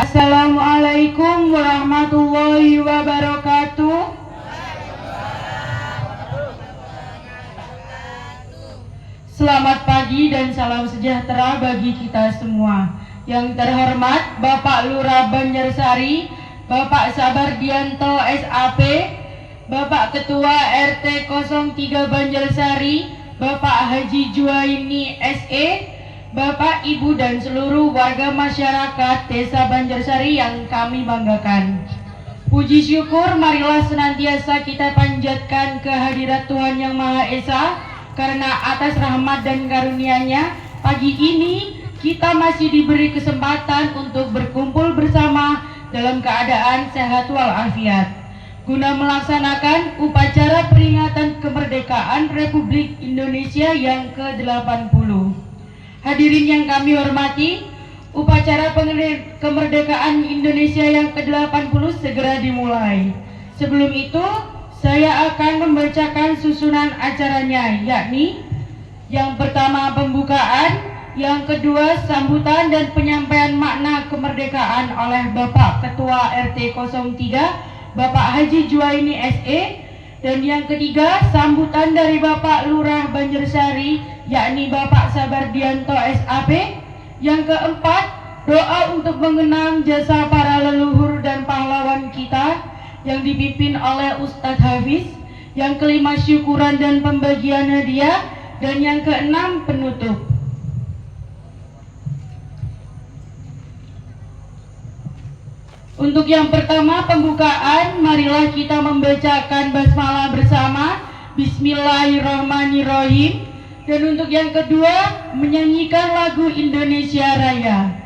Assalamualaikum warahmatullahi wabarakatuh. Selamat pagi dan salam sejahtera bagi kita semua. Yang terhormat Bapak Lurah Banjarsari, Bapak Sabardianto SAP, Bapak Ketua RT 03 Banjarsari, Bapak Haji Juwaini SE, Bapak, Ibu dan seluruh warga masyarakat Desa Banjarsari yang kami banggakan. Puji syukur marilah senantiasa kita panjatkan kehadirat Tuhan Yang Maha Esa, karena atas rahmat dan karunia-Nya pagi ini kita masih diberi kesempatan untuk berkumpul bersama dalam keadaan sehat walafiat guna melaksanakan upacara peringatan kemerdekaan Republik Indonesia yang ke-80. Hadirin yang kami hormati, upacara kemerdekaan Indonesia yang ke-80 segera dimulai. Sebelum itu, saya akan membacakan susunan acaranya, yakni yang pertama pembukaan, yang kedua sambutan dan penyampaian makna kemerdekaan oleh Bapak Ketua RT 03, Bapak Haji Juwaini SE, dan yang ketiga sambutan dari Bapak Lurah Banjarsari, yakni Bapak Sabardianto SAP. Yang keempat, doa untuk mengenang jasa para leluhur dan pahlawan kita yang dipimpin oleh Ustadz Hafiz. Yang kelima, syukuran dan pembagian hadiah. Dan yang keenam, penutup. Untuk yang pertama pembukaan, marilah kita membacakan basmalah bersama, Bismillahirrahmanirrahim. Dan untuk yang kedua, menyanyikan lagu Indonesia Raya.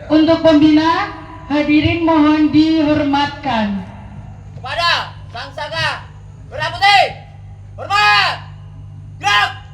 Untuk pembina, hadirin mohon dihormatkan. Kepada Sang Saka Merah Putih, hormat, gerak.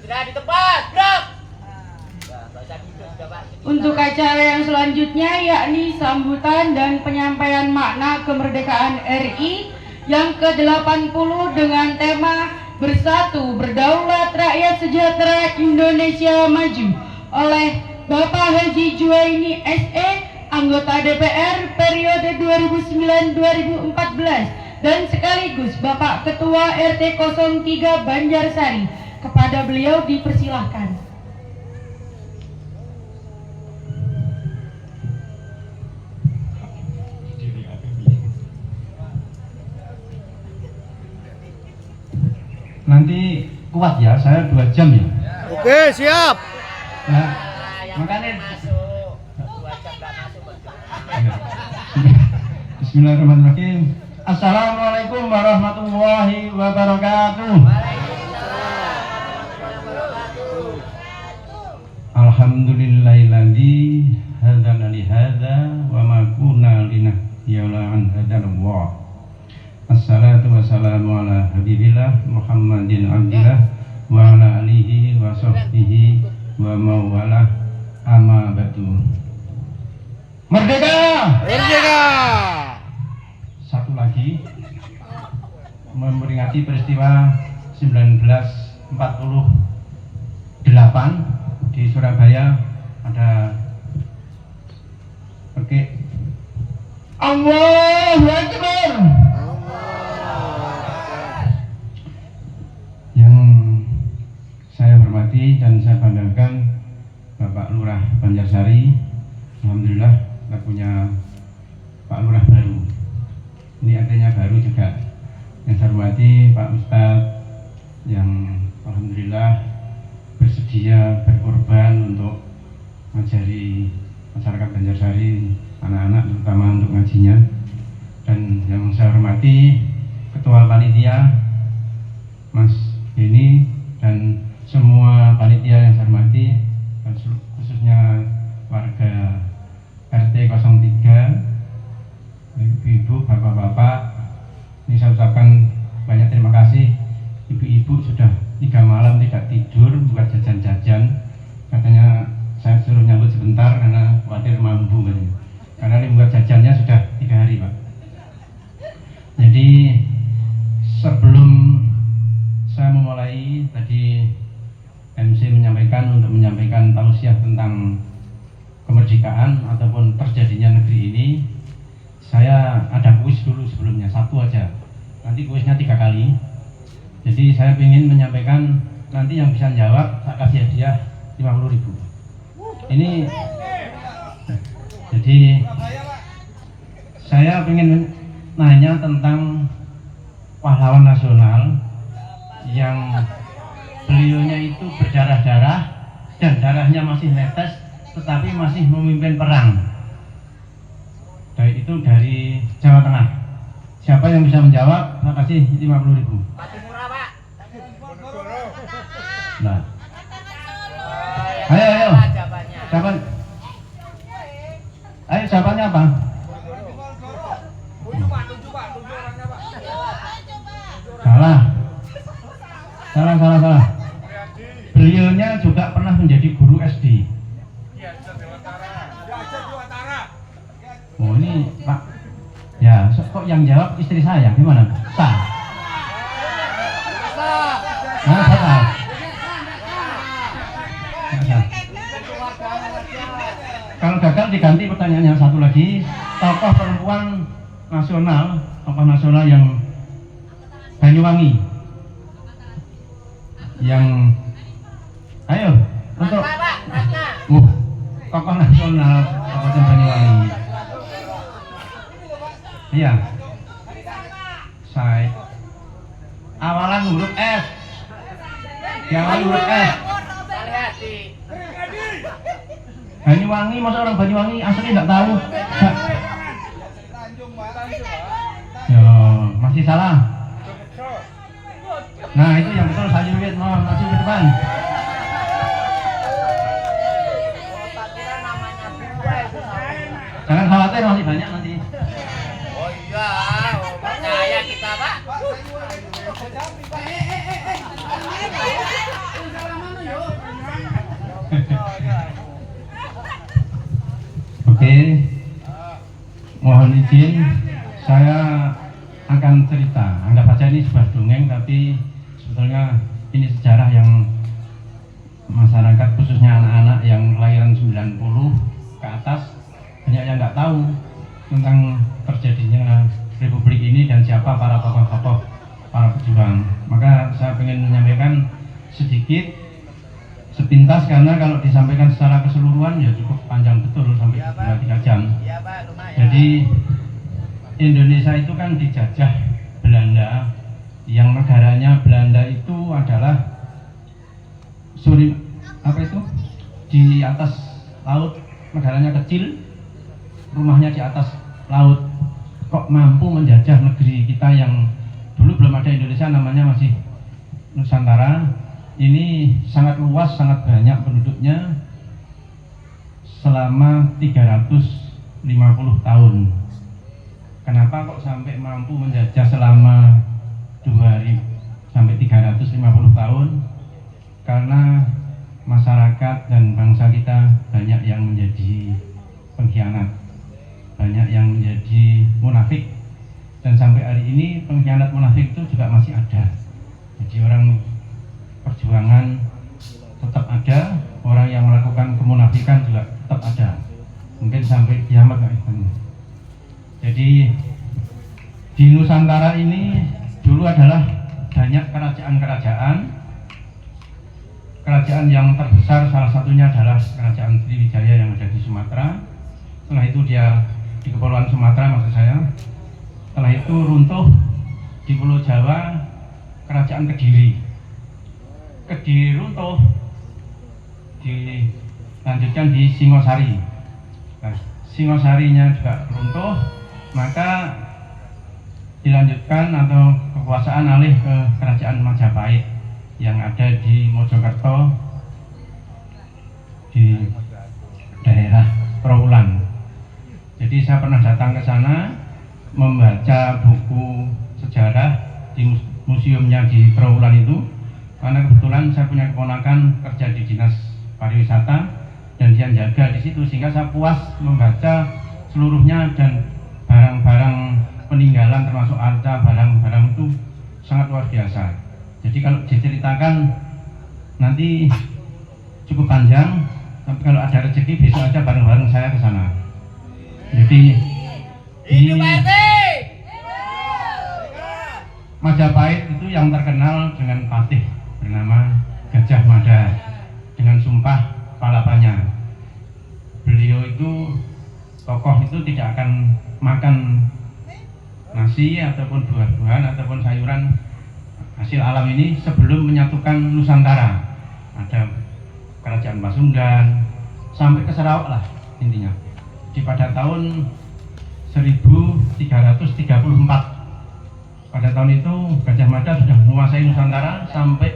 Istirahat di tempat, gerak. Untuk acara yang selanjutnya, yakni sambutan dan penyampaian makna kemerdekaan RI yang ke-80 dengan tema Bersatu Berdaulat Rakyat Sejahtera Indonesia Maju oleh Bapak Haji Juwaini SE, anggota DPR periode 2009-2014 dan sekaligus Bapak Ketua RT 03 Banjarsari. Kepada beliau dipersilahkan. Nanti kuat ya, saya 2 jam ya. Oke, siap. Nah, makanya masuk 2 jam Bismillahirrahmanirrahim. Assalamualaikum warahmatullahi wabarakatuh. Alhamdulillahilladzi hadana li hadza wa ma kunna linahtadiya laula an hadanallah. Assalatu wassalamu ala habibillah Muhammadin abdillah wa ala alihi wa sahbihi wa mawalah amma ba'du. Merdeka! Merdeka! Satu lagi memperingati peristiwa 1948 di Surabaya ada Allahu Akbar. Yang saya hormati dan saya banggakan Bapak Lurah Banjarsari. Alhamdulillah kita punya Pak Lurah baru. Ini artinya baru juga. Yang saya hormati Pak Ustadz yang alhamdulillah bersedia berkorban untuk mengajari masyarakat Banjarsari, anak-anak terutama untuk ngajinya. Dan yang saya hormati Ketua Panitia Mas Beni dan semua panitia yang saya hormati, dan khususnya warga RT 03, ibu-ibu, bapak-bapak. Ini saya ucapkan banyak terima kasih. Ibu-ibu sudah 3 malam tidak tidur buat jajan-jajan. Katanya saya suruh nyambut sebentar karena khawatir mampu katanya. Karena ini buat jajannya sudah 3 hari, Pak. Jadi sebelum saya memulai, tadi MC untuk menyampaikan tausiah tentang kemerdekaan ataupun terjadinya negeri ini. Saya ada kuis dulu sebelumnya, satu aja. Nanti kuisnya 3 kali. Jadi saya ingin menyampaikan, nanti yang bisa jawab saya kasih hadiah 50.000. Ini jadi saya ingin nanya tentang pahlawan nasional yang beliaunya itu berdarah-darah dan darahnya masih netes tetapi masih memimpin perang. Baik itu dari Jawa Tengah. Siapa yang bisa menjawab? Saya kasih 50.000. Mati murah, Pak. Nah. Ayo. Jawabannya. Siapa? Ayo jawabannya apa? Salah. Beliaunya juga pernah menjadi guru SD. Oh ini Pak. Ya, kok yang jawab istri saya gimana? Sah. Nah, sah. Kalau gagal diganti pertanyaannya satu lagi. Tokoh perempuan nasional, yang Banyuwangi. Yang ayo untuk tokoh nasional Kabupaten Banyuwangi. Iya. Saya awalan huruf F. Yang huruf F. Banyuwangi, masa orang Banyuwangi asli nggak tahu? Ya, masih salah. Nah itu yang betul, saya lihat, mau maju ke depan. Jangan khawatir, masih banyak nanti. Oh iya, percaya kita, Pak. Oke, mohon izin saya akan cerita. Anggap saja ini sebuah dongeng, tapi sebetulnya ini sejarah yang masyarakat khususnya anak-anak yang kelahiran 90 ke atas banyak yang nggak tahu tentang terjadinya Republik ini dan siapa para tokoh-tokoh, para pejuang. Maka saya ingin menyampaikan sedikit sepintas, karena kalau disampaikan secara keseluruhan ya cukup panjang betul sampai 2-3 jam. Iya, Pak, lumayan. Jadi Indonesia itu kan dijajah Belanda, yang negaranya Belanda itu adalah di atas laut, negaranya kecil, rumahnya di atas laut, kok mampu menjajah negeri kita yang dulu belum ada Indonesia, namanya masih Nusantara. Ini sangat luas, sangat banyak penduduknya selama 350 tahun. Kenapa kok sampai mampu menjajah selama 2000 sampai 350 tahun? Karena masyarakat dan bangsa kita banyak yang menjadi pengkhianat, banyak yang menjadi munafik, dan sampai hari ini pengkhianat munafik itu juga masih ada. Jadi orang perjuangan tetap ada, orang yang melakukan kemunafikan juga tetap ada, mungkin sampai kiamat. Jadi di Nusantara ini dulu adalah banyak kerajaan-kerajaan. Kerajaan yang terbesar salah satunya adalah Kerajaan Sriwijaya yang ada di Sumatera. Setelah itu dia di Kepulauan Sumatera maksud saya. Setelah itu runtuh di Pulau Jawa Kerajaan Kediri. Kediri runtuh, dilanjutkan di Singosari. Nah, Singosarinya juga runtuh, maka dilanjutkan atau kekuasaan alih ke Kerajaan Majapahit yang ada di Mojokerto, di daerah Trawulan. Jadi saya pernah datang ke sana membaca buku sejarah di museumnya di Trawulan itu, karena kebetulan saya punya keponakan kerja di dinas pariwisata dan dia jaga di situ, sehingga saya puas membaca seluruhnya, dan barang-barang peninggalan termasuk arca, barang-barang itu sangat luar biasa. Jadi kalau diceritakan nanti cukup panjang, tapi kalau ada rezeki besok aja bareng-bareng saya ke sana. Jadi di Majapahit itu yang terkenal dengan patih bernama Gajah Mada dengan sumpah palapanya. Beliau itu, tokoh itu tidak akan makan nasi ataupun buah-buahan ataupun sayuran hasil alam ini sebelum menyatukan Nusantara. Ada Kerajaan Pasundan sampai ke Sarawak lah intinya. Pada tahun 1334, pada tahun itu Gajah Mada sudah menguasai Nusantara sampai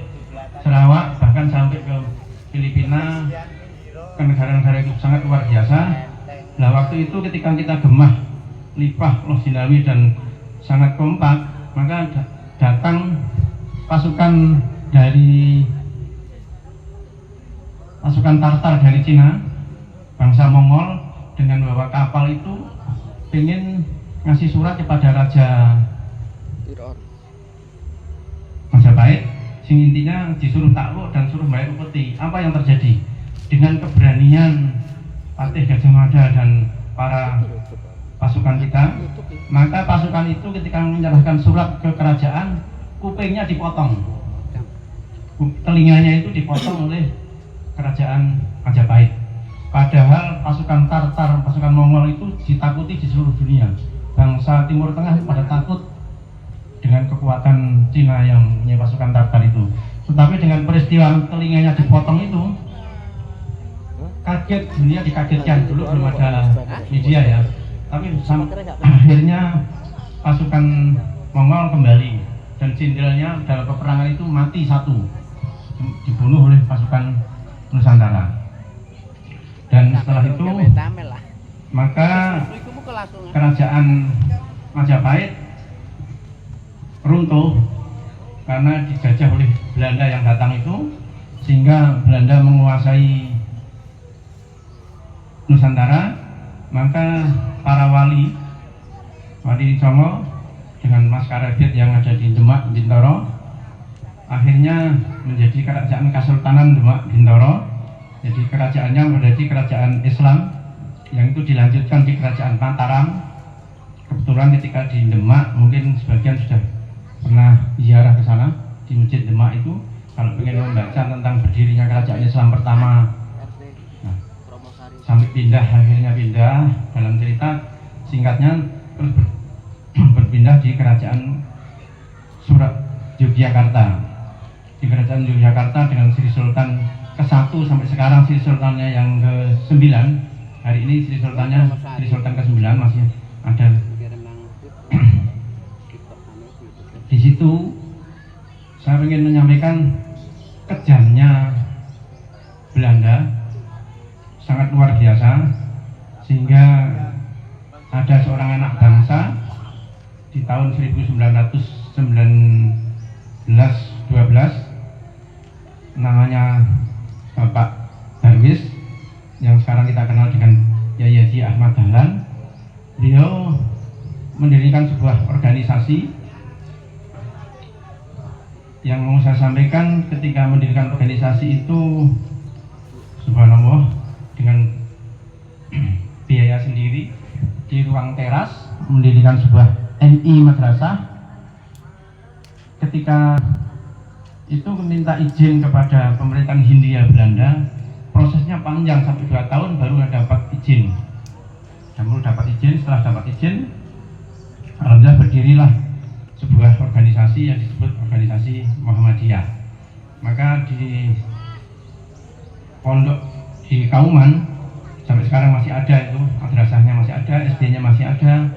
Sarawak, bahkan sampai ke Filipina, ke negara-negara itu sangat luar biasa. Nah, waktu itu ketika kita gemah, lipah, loh sinawi dan sangat kompak, maka datang pasukan Tartar dari Cina, bangsa Mongol, dengan bawa kapal itu ingin ngasih surat kepada Raja Majapahit, sing intinya disuruh takluk dan suruh bayar upeti. Apa yang terjadi? Dengan keberanian Patih Gajah Mada dan para pasukan kita, maka pasukan itu ketika menyerahkan surat ke kerajaan, kupingnya dipotong, telinganya itu dipotong oleh Kerajaan Majapahit. Padahal pasukan Tartar, pasukan Mongol itu ditakuti di seluruh dunia. Bangsa Timur Tengah pada takut dengan kekuatan Cina yang punya pasukan Tartar itu. Tetapi dengan peristiwa telinganya dipotong itu, kaget, dunia dikagetkan. Dulu belum ada media ya, tapi akhirnya pasukan Mongol kembali, dan jenderalnya dalam peperangan itu mati satu, dibunuh oleh pasukan Nusantara. Dan setelah itu maka Kerajaan Majapahit runtuh karena dijajah oleh Belanda yang datang itu, sehingga Belanda menguasai Nusantara. Maka para wali Songo dengan Mas Karabit yang ada di Demak, Bintoro, akhirnya menjadi Kerajaan Kesultanan Demak Bintoro. Jadi kerajaannya menjadi kerajaan Islam, yang itu dilanjutkan di Kerajaan Mataram. Kebetulan ketika di Demak, mungkin sebagian sudah pernah ziarah ke sana di Masjid Demak itu. Kalau ingin membaca tentang berdirinya kerajaan Islam pertama, nah, sampai akhirnya pindah dalam cerita singkatnya, terus berpindah di Kerajaan Yogyakarta. Di Kerajaan Yogyakarta dengan Sri Sultan ke-1 sampai sekarang, Sri Sultannya yang ke-9. Hari ini Sri Sultan ke-9 masih ada situ saya ingin menyampaikan kejamnya Belanda sangat luar biasa, sehingga ada seorang anak bangsa di tahun 1912 namanya Bapak Darwis yang sekarang kita kenal dengan Yai Haji Ahmad Dahlan. Beliau mendirikan sebuah organisasi yang mau saya sampaikan. Ketika mendirikan organisasi itu, subhanallah, dengan biaya sendiri di ruang teras mendirikan sebuah MI madrasah. Ketika itu meminta izin kepada pemerintahan Hindia Belanda, prosesnya panjang sampai 2 tahun baru dapat izin. Setelah dapat izin, alhamdulillah berdirilah sebuah organisasi yang disebut organisasi Muhammadiyah. Maka di pondok di Kauman sampai sekarang masih ada, itu madrasahnya masih ada, SD-nya masih ada.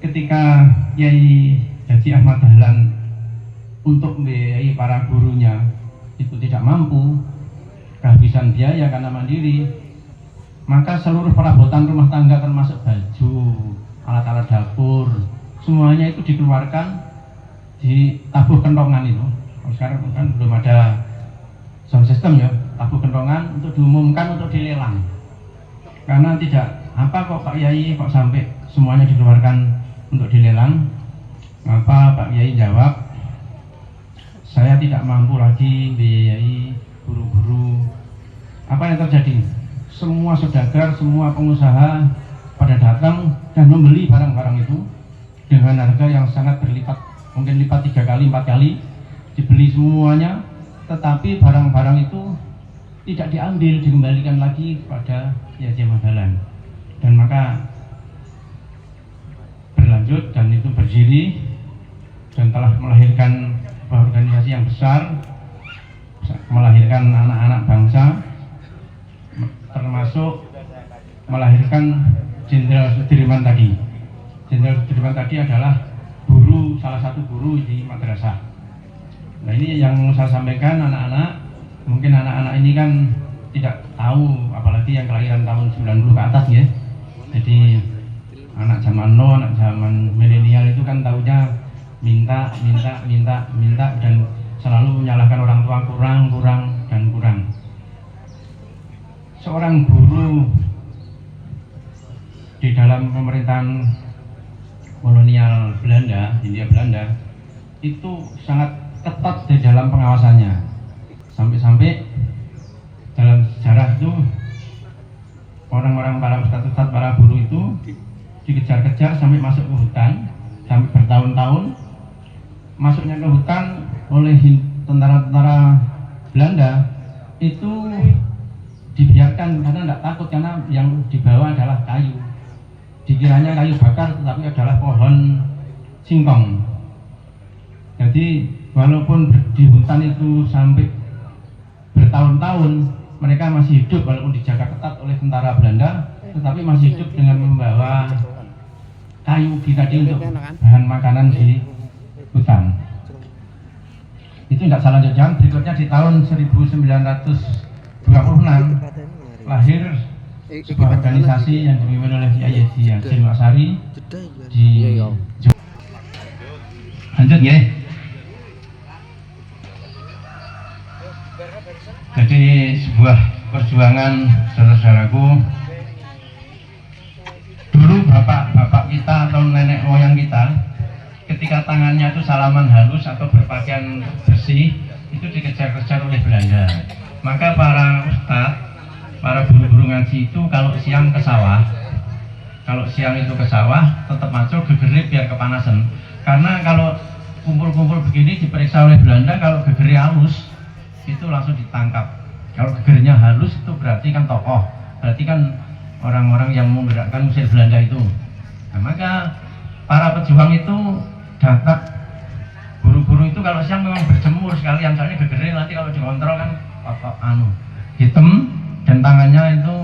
Ketika Yai Haji Ahmad Dahlan untuk membiayai para gurunya itu tidak mampu, kehabisan biaya karena mandiri, maka seluruh perabotan rumah tangga termasuk baju, alat-alat dapur, semuanya itu dikeluarkan, ditabuh kentongan itu. Kalau sekarang kan belum ada sound system ya, tabuh kentongan untuk diumumkan untuk dilelang. Karena tidak, apa kok Pak Yai kok sampai semuanya dikeluarkan untuk dilelang? Maka Pak Yai jawab, saya tidak mampu lagi biayai guru-guru. Apa yang terjadi? Semua saudagar, semua pengusaha pada datang dan membeli barang-barang itu dengan harga yang sangat berlipat, mungkin lipat 3 kali, 4 kali, dibeli semuanya, tetapi barang-barang itu tidak diambil, dikembalikan lagi kepada Yai Haji Ahmad Dahlan. Dan maka berlanjut dan itu berdiri dan telah melahirkan sebuah organisasi yang besar, melahirkan anak-anak bangsa, termasuk melahirkan Jenderal Sudirman tadi. Jenderal Sudirman tadi adalah guru, salah satu guru di madrasah. Nah, ini yang saya sampaikan anak-anak. Mungkin anak-anak ini kan tidak tahu, apalagi yang kelahiran tahun 90 ke atas ya. Jadi anak zaman no, anak zaman milenial itu kan taunya minta dan selalu menyalahkan orang tua, kurang. Seorang guru di dalam pemerintahan kolonial Belanda, Hindia Belanda, itu sangat ketat di dalam pengawasannya. Sampai-sampai dalam sejarah itu orang-orang para ustadz, para guru itu dikejar-kejar sampai masuk ke hutan, sampai bertahun-tahun. Masuknya ke hutan oleh tentara-tentara Belanda itu dibiarkan karena tidak takut, karena yang dibawa adalah kayu. Dikiranya kayu bakar, tetapi adalah pohon singkong. Jadi walaupun di hutan itu sampai bertahun-tahun, mereka masih hidup walaupun dijaga ketat oleh tentara Belanda, tetapi masih hidup dengan membawa kayu tadi untuk bahan makanan di hutan. Itu tidak salah jajan. Berikutnya di tahun 1926 lahir sebuah organisasi yang dipimpin oleh Yai Haji Hasyim Asy'ari di lanjut ya. Jadi sebuah perjuangan, saudara-saudaraku, dulu bapak-bapak kita atau nenek moyang kita ketika tangannya itu salaman halus atau berpakaian bersih itu dikejar-kejar oleh Belanda. Maka para ustadz, para guru-guru ngaji itu kalau siang ke sawah, tetap masuk gegerip biar kepanasan. Karena kalau kumpul-kumpul begini diperiksa oleh Belanda, kalau gegernya halus itu langsung ditangkap. Kalau gegernya halus itu berarti kan tokoh, berarti kan orang-orang yang menggerakkan Mesir Belanda itu. Nah, maka para pejuang itu datang, guru-guru itu kalau siang memang berjemur sekalian, soalnya gegernya nanti kalau dikontrol kan hitam dan tangannya itu